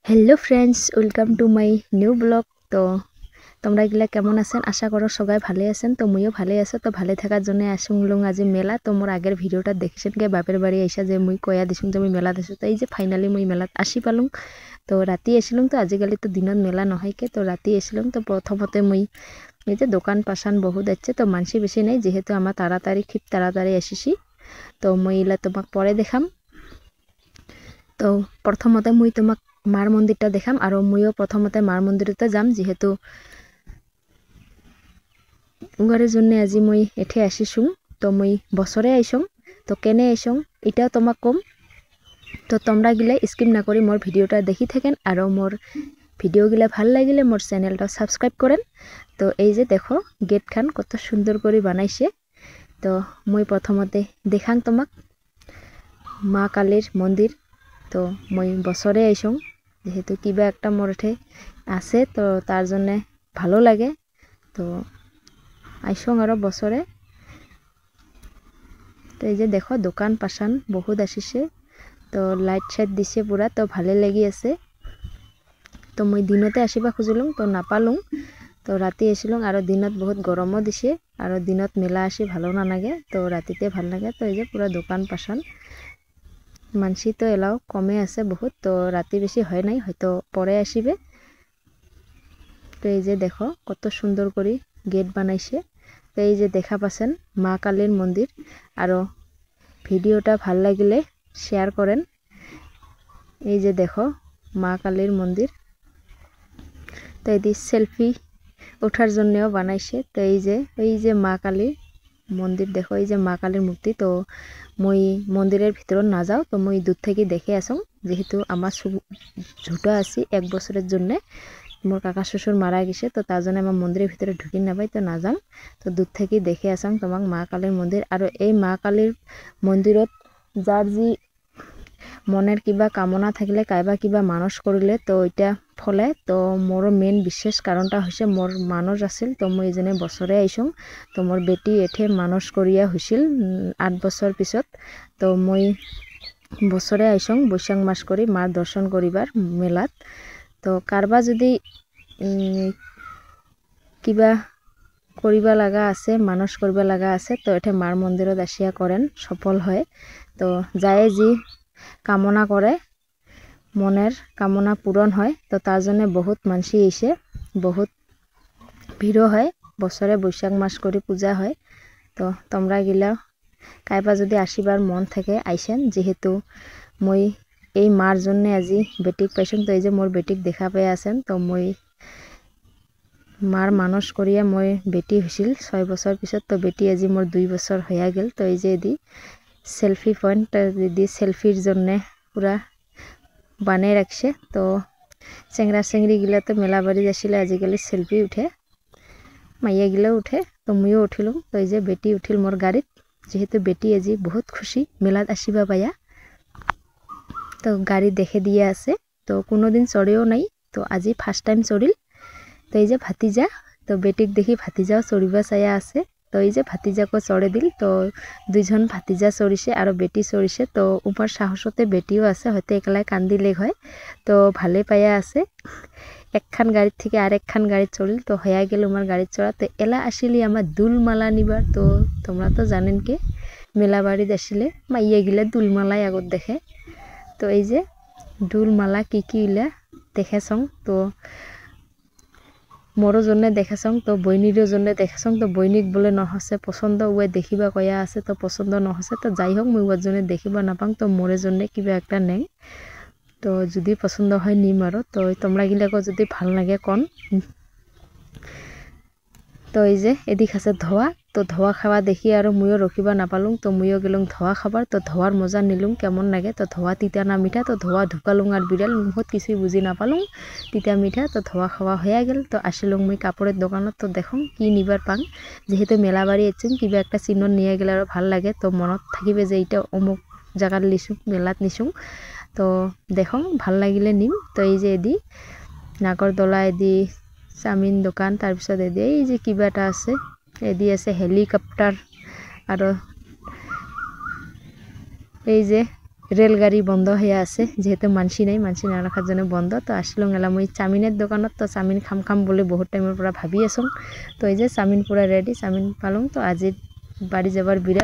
Hello friends welcome to my new blog. তো তোমরা গিলা কেমন আছেন? আশা করো সবাই ভালো আছেন। তো মুইও ভালো আছো। তো ভালো থাকার জন্য আসুন আজি মেলা। তো মোর আগের ভিডিওটা দেখেছেন কে বাপের বাড়ি আইসা যে মুই কয়া দিছুন যে মুই মেলা দিছো। তো এই যে ফাইনালি মুই মেলাত আসি পালুম। তো রাতি আসিলুম। তো আজিকালি তো দিনত মেলা নহয় কে, তো রাতি আসিলুম। তো প্রথমতে মুই এই যে দোকান পাশান বহুত আছে, তো মানসি বেশি নাই যেহেতু আমার তাড়াতাড়ি খুব তাড়াতাড়ি আসিছি। তো মুই ইলা তোমাক পরে দেখাম। তো প্রথমতে মুই তোমাক মার মন্দিরটা দেখাম আর মুইও প্রথমতে মার মন্দিরতে যাম যেহেতু উগারের জন্য আজি মুই এঠে আসিছুং। তো মুই বছরে আইসং। তো কেনে আইসং এটাও তোমাক কম। তো তোমরা গিলে স্কিপ না করে মোর ভিডিওটা দেখি থাকেন আর মোর ভিডিওগুলা ভাল লাগিলে মোর চ্যানেলটা সাবস্ক্রাইব করেন। তো এই যে দেখো গেট খান কত সুন্দর করে বানাইছে। তো মুই প্রথমতে দেখাং তোমাক মা কালীর মন্দির। তো মই বছরে আইসং যেহেতু কিবা একটা মোর এঠে আছে, তো তার জন্য ভালো লাগে। তো আইসং আরো বছরে। তো এই যে দেখো দোকান পাশান বহুত আসিছে। তো লাইট সাইট দিছে পুরা, তো ভালে লাগি আছে। তো মই দিনতে আসিবা খুঁজিলুম তো নাপালুম। তো রাতি আসিলুম আর দিনত বহুত গরমও দিছে আর দিনত মেলা আসি ভালো না লাগে, তো রাতিতে ভাল লাগে। তো এই যে পুরা দোকান পাশান মানসি তো এলাও কমে আছে বহুত, তো রাতি বেশি হয় নাই, হয়তো পরে আসিবে। তো এই যে দেখো কত সুন্দর করে গেট বানাইছে। তো এই যে দেখা পাচ্ছেন মা কালীর মন্দির। আরও ভিডিওটা ভাল লাগিলে শেয়ার করেন। এই যে দেখো মা কালীর মন্দির। তো এটি সেলফি ওঠার জন্যও বানাইছে। তো এই যে মা কালীর মন্দির দেখো, এই যে মা কালীর মূর্তি। তো মই মন্দিরের ভিতৰত নাযাও, তো মই দূর থেকে দেখে আসং যেহেতু আমার ছোট আছি 1 বছরের জন্য। মোর কাকা শ্বশুর মারা গেছে, তো তার জন্য আমার মন্দিরের ভিতরে ঢুকি নাপাই, তো না যাম। তো দূর থেকে দেখে আসাম তোমাক মা কালীর মন্দির। আর এই মা কালীর মন্দিরত যার যি মনের কিবা কামনা থাকিলে কাইবা কিবা মানস করিলে তো ওইটা ফলে। তো মোর মেইন বিশেষ কারণটা হচ্ছে মোর মানস আছিল, তো মই এজনে বছরে আইসং। তো মোর বেটি এঠে মানস করিয়া হৈছিল 8 বছর পিছত। তো মই বছরে আইসং বৈশাখ মাস করি মার দর্শন করিবার মেলাত। তো কারবা যদি কিবা করিবা লাগা আছে মানস করিবা লাগা আছে, তো এঠে মার মন্দিরত আসিয়া করেন সফল হয়। তো যায় যি কামনা করে মনের কামনা পূরণ হয়। তো তার জন্য বহুত মানসি এসে বহুত ভিড়ও হয়। বছরে বৈশাখ মাস করে পূজা হয়। তো তোমরা গিলা কাইবা যদি আসিবার মন থাকে আইসেন, যেহেতু মই এই মার জন্য আজি বেটিক পাইছুন। তো এই যে মোর বেটিক দেখা পাই আছেন। তো মই মার মানস করিয়া মই বেটি হয়েছিল 6 বছর পিছত। তো বেটি আজি মোর 2 বছর হইয়া গেল। তো এই যে এদি সেলফি পয়েন্ট দিদি সেলফির জন্য পুরা বানিয়ে রাখছে। তো চেংরা চেংড়ি গিলা তো মেলা বাড়ি আসলে আজিকালি সেলফি উঠে, মাইয়া গিলাও উঠে। তো মুইও উঠিলুম। তো এই যে বেটি উঠিল মোর গাড়িত, যেহেতু বেটি আজি বহুত খুশি মেলাত আসিবা পাইয়া। তো গাড়ি দেখে দিয়ে আছে, তো কোনোদিন চড়েও নাই, তো আজি ফার্স্ট টাইম চড়িল। তো এই যে ভাতিজা, তো বেটিক দেখি ভাতিজাও চড়িবা চাইয়া আছে। তো এই যে ভাতিজাকো চড়ে দিল। তো 2জন ভাতিজা চড়িছে আর বেটি চড়িছে। তো উপর সাহসতে বেটিও আছে, হয়তো একলাই কান্দিলেগ হয়। তো ভালে পাইয়া আছে। একখান গাড়ির থেকে আরেকখান গাড়ি চড়িল। তো হইয়া গেল আমার গাড়ি চড়া। তো এলা আসিলি আমার দুলমালা নিবার। তো তোমরা তো জানেন কে মেলা বাড়িত আসলে মাইয়া গিলা দুলমালাই আগত দেখে। তো এই যে দুলমালা কি কি ইলা দেখেছং। তো মোরও জন্য দেখাছং, তো বইনিরও জন্য দেখাছং। তো বইনিক বলে নহসে পছন্দ ওয়ে দেখিবা কয়া আছে, তো পছন্দ নহসে। তো যাই হোক মুই ওর জন্য দেখিবা নাপাং, তো মোরে জন্য কিবা একটা নেই। তো যদি পছন্দ হয় নিম আরো। তো তোমরা গিলাকো যদি ভাল লাগে কন। তো এই যে এদিক আছে ধোয়া। তো ধোয়া খাওয়া দেখি আর মুইও রখিবা নাপালুম। তো মুইও গেলুম ধোয়া খাবার। তো ধোয়ার মজা নিলুম কেমন লাগে। তো ধোয়া তিতা না মিঠা। তো ধোয়া ঢুকালুম আর বিড়াল মুখত কিছুই বুঝি নাপালুম তিতা মিঠা। তো ধোয়া খাওয়া হয়ে গেল। তো আসিলুম মুই কাপড়ের দোকানত। তো দেখুন কি নিবার পাং, যেহেতু মেলা বাড়ি এসেছেন কিবা একটা চিহ্ন নিয়ে গেলে আরো ভাল লাগে। তো মনত থাকিবে যে এইটা অমুক জায়গাত লিছুং মেলাত নিছুং। তো দেখুন ভাল লাগিলে নিম। তো এই যে এদি নাগরদোলা এদি চাওমিন দোকান, তাৰপিছত এদি এই যে কিবা এটা আছে, এদি আছে হেলিকপ্টার, আর এই যে রেলগাড়ি বন্ধ হয়ে আছে যেহেতু মানসি না রাখার জন্য বন্ধ তো আসলো গেলাম ওই চাউমিনের দোকানত তো চাউমিন খাম বলে বহুত টাইমের পর ভাবি আছো তো এই যে চাউমিন পুরা রেডি চাউমিন পালং তো আজি বাড়ি যাবার বিড়াল